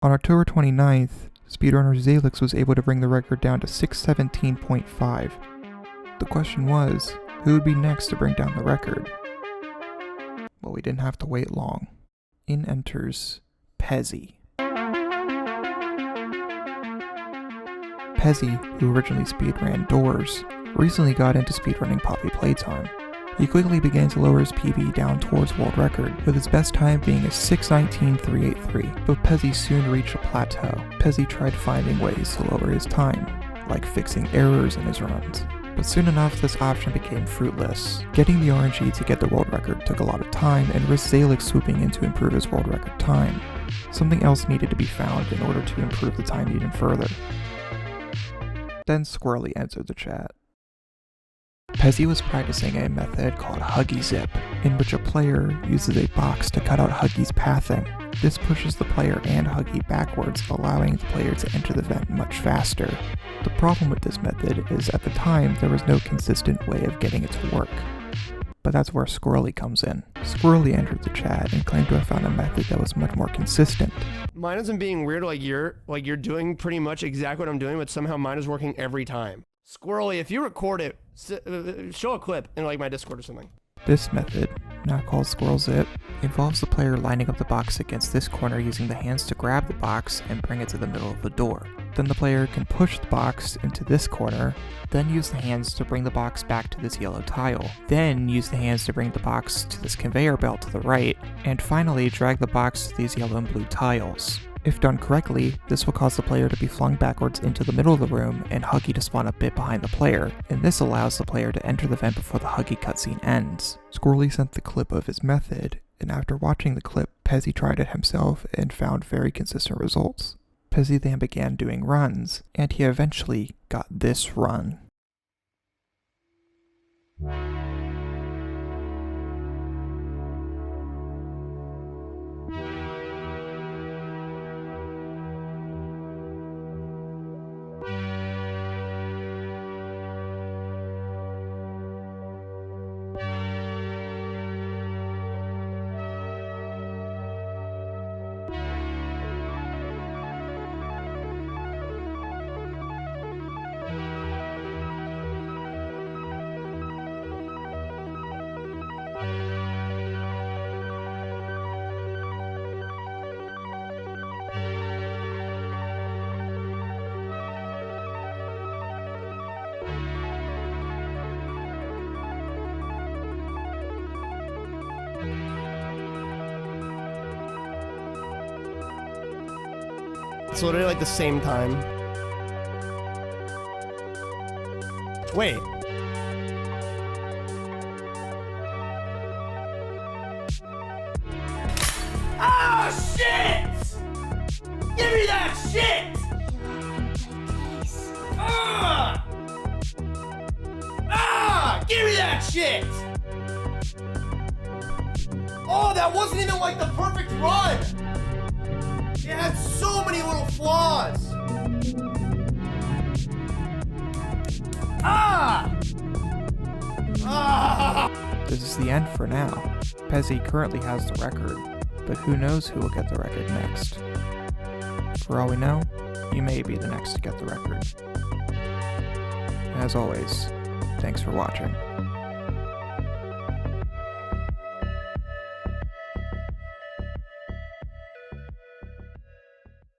On October 29th, speedrunner Zalix was able to bring the record down to 617.5. The question was, who would be next to bring down the record? Well, we didn't have to wait long. In enters Pezzy. Pezzy, who originally speedran Doors, recently got into speedrunning Poppy Playtime. He quickly began to lower his PB down towards world record, with his best time being a 6:19.383, but Pezzy soon reached a plateau. Pezzy tried finding ways to lower his time, like fixing errors in his runs. But soon enough, this option became fruitless. Getting the RNG to get the world record took a lot of time and risked Zalix swooping in to improve his world record time. Something else needed to be found in order to improve the time even further. Then Squirreley entered the chat. Pezzy was practicing a method called Huggy Zip, in which a player uses a box to cut out Huggy's pathing. This pushes the player and Huggy backwards, allowing the player to enter the vent much faster. The problem with this method is at the time there was no consistent way of getting it to work. But that's where Squirreley comes in. Squirreley entered the chat and claimed to have found a method that was much more consistent. Mine isn't being weird like you're doing pretty much exactly what I'm doing, but somehow mine is working every time. Squirreley, if you record it, show a clip in like my Discord or something. This method, now called Squirrel Zip, involves the player lining up the box against this corner using the hands to grab the box and bring it to the middle of the door. Then the player can push the box into this corner, then use the hands to bring the box back to this yellow tile, then use the hands to bring the box to this conveyor belt to the right, and finally drag the box to these yellow and blue tiles. If done correctly, this will cause the player to be flung backwards into the middle of the room and Huggy to spawn a bit behind the player, and this allows the player to enter the vent before the Huggy cutscene ends. Squirreley sent the clip of his method, and after watching the clip, Pezzy tried it himself and found very consistent results. Pezzy then began doing runs, and he eventually got this run. It's literally like the same time. Wait. Ah, shit! Give me that shit! Ah! Ah! Give me that shit! Oh, that wasn't even like the perfect run! It had so many little flaws! Ah! Ah! This is the end for now. Pezzy currently has the record, but who knows who will get the record next. For all we know, you may be the next to get the record. As always, thanks for watching.